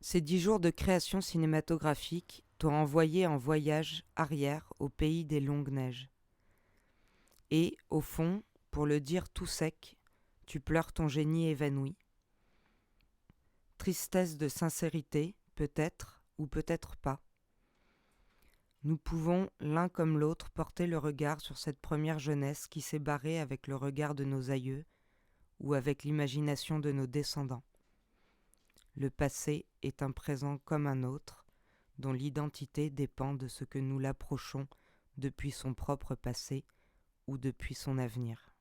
Ces 10 jours de création cinématographique t'ont envoyé en voyage arrière au pays des longues neiges. Et, au fond, pour le dire tout sec, tu pleures ton génie évanoui. Tristesse de sincérité, peut-être ou peut-être pas. Nous pouvons, l'un comme l'autre, porter le regard sur cette première jeunesse qui s'est barrée avec le regard de nos aïeux ou avec l'imagination de nos descendants. Le passé est un présent comme un autre, dont l'identité dépend de ce que nous l'approchons depuis son propre passé ou depuis son avenir.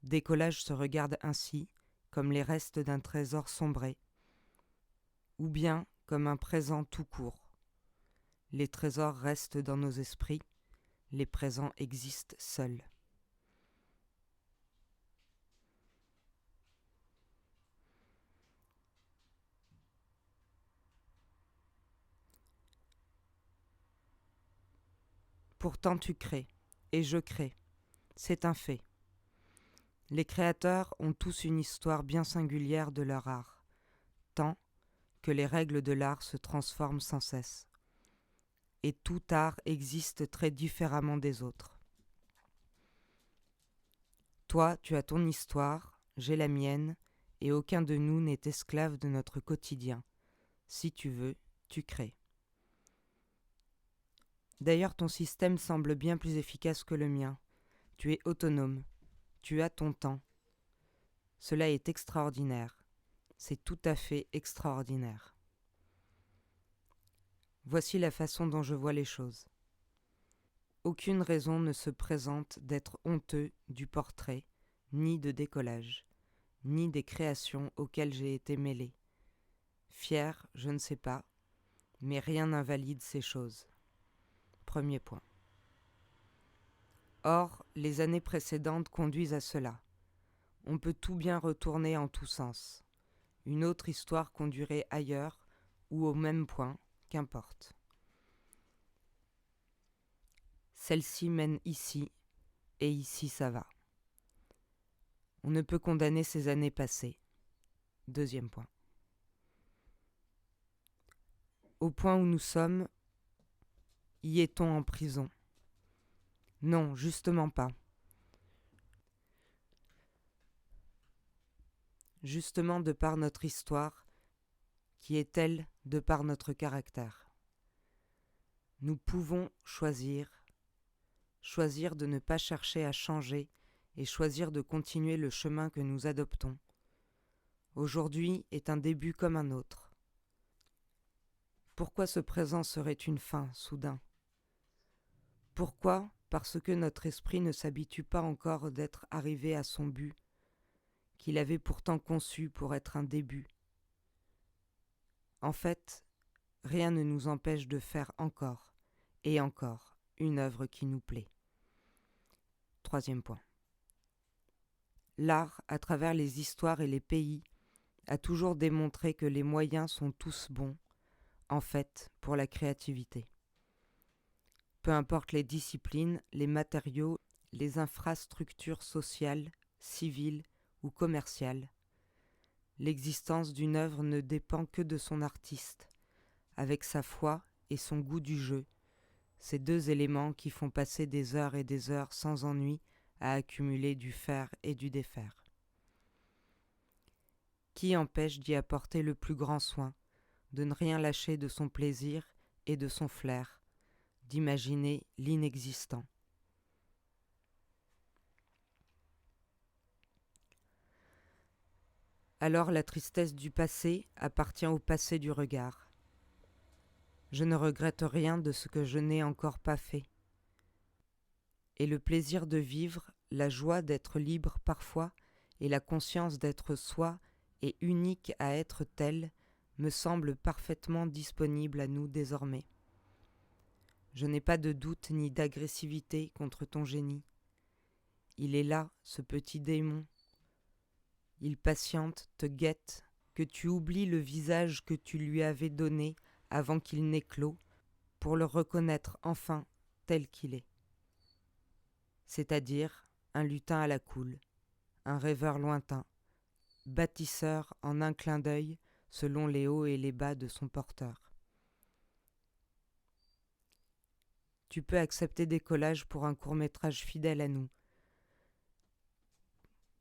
Décollage se regarde ainsi comme les restes d'un trésor sombré, ou bien comme un présent tout court. Les trésors restent dans nos esprits, les présents existent seuls. Pourtant tu crées, et je crée, c'est un fait. Les créateurs ont tous une histoire bien singulière de leur art, tant que les règles de l'art se transforment sans cesse. Et tout art existe très différemment des autres. Toi, tu as ton histoire, j'ai la mienne, et aucun de nous n'est esclave de notre quotidien. Si tu veux, tu crées. D'ailleurs, ton système semble bien plus efficace que le mien. Tu es autonome, tu as ton temps. Cela est extraordinaire. C'est tout à fait extraordinaire. Voici la façon dont je vois les choses. Aucune raison ne se présente d'être honteux du portrait, ni de décollage, ni des créations auxquelles j'ai été mêlé. Fier, je ne sais pas, mais rien n'invalide ces choses. Premier point. Or, les années précédentes conduisent à cela. On peut tout bien retourner en tous sens. Une autre histoire conduirait ailleurs ou au même point, qu'importe. Celle-ci mène ici, et ici ça va. On ne peut condamner ces années passées. Deuxième point. Au point où nous sommes, y est-on en prison ? Non, justement pas. Justement de par notre histoire, qui est telle de par notre caractère. Nous pouvons choisir de ne pas chercher à changer et choisir de continuer le chemin que nous adoptons. Aujourd'hui est un début comme un autre. Pourquoi ce présent serait une fin, soudain ? Pourquoi ? Parce que notre esprit ne s'habitue pas encore d'être arrivé à son but, qu'il avait pourtant conçu pour être un début. En fait, rien ne nous empêche de faire encore, et encore, une œuvre qui nous plaît. Troisième point. L'art, à travers les histoires et les pays, a toujours démontré que les moyens sont tous bons, en fait, pour la créativité. Peu importe les disciplines, les matériaux, les infrastructures sociales, civiles ou commerciales, l'existence d'une œuvre ne dépend que de son artiste, avec sa foi et son goût du jeu, ces deux éléments qui font passer des heures et des heures sans ennui à accumuler du faire et du défaire. Qui empêche d'y apporter le plus grand soin, de ne rien lâcher de son plaisir et de son flair, d'imaginer l'inexistant. Alors la tristesse du passé appartient au passé du regard. Je ne regrette rien de ce que je n'ai encore pas fait. Et le plaisir de vivre, la joie d'être libre parfois, et la conscience d'être soi et unique à être tel, me semblent parfaitement disponibles à nous désormais. Je n'ai pas de doute ni d'agressivité contre ton génie. Il est là, ce petit démon. Il patiente, te guette, que tu oublies le visage que tu lui avais donné avant qu'il n'éclot, pour le reconnaître enfin tel qu'il est. C'est-à-dire un lutin à la coule, un rêveur lointain, bâtisseur en un clin d'œil selon les hauts et les bas de son porteur. Tu peux accepter des collages pour un court-métrage fidèle à nous,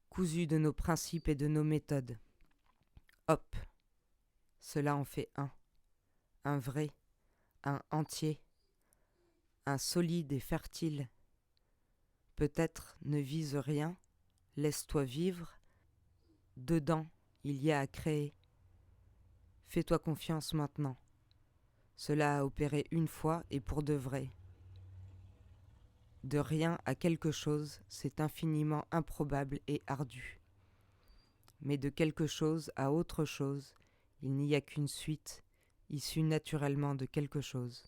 cousu de nos principes et de nos méthodes. Hop, cela en fait un vrai, un entier, un solide et fertile. Peut-être ne vise rien, laisse-toi vivre, dedans il y a à créer. Fais-toi confiance maintenant. Cela a opéré une fois et pour de vrai. De rien à quelque chose, c'est infiniment improbable et ardu. Mais de quelque chose à autre chose, il n'y a qu'une suite, issue naturellement de quelque chose.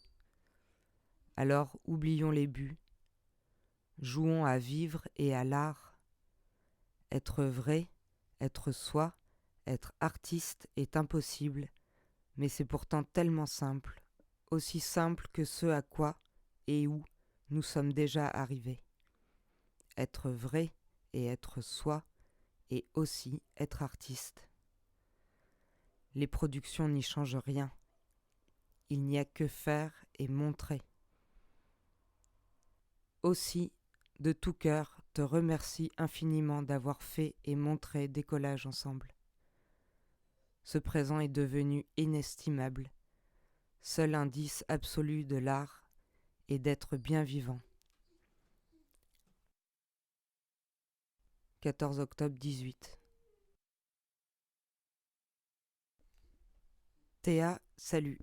Alors oublions les buts, jouons à vivre et à l'art. Être vrai, être soi, être artiste est impossible, mais c'est pourtant tellement simple, aussi simple que ce à quoi et où nous sommes déjà arrivés. Être vrai et être soi et aussi être artiste. Les productions n'y changent rien. Il n'y a que faire et montrer. Aussi, de tout cœur, te remercie infiniment d'avoir fait et montré des collages ensemble. Ce présent est devenu inestimable, seul indice absolu de l'art et d'être bien vivant. 14 octobre 18. Théa, salut.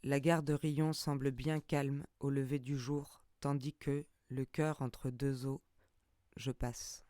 La gare de Rion semble bien calme au lever du jour, tandis que, le cœur entre deux eaux, je passe.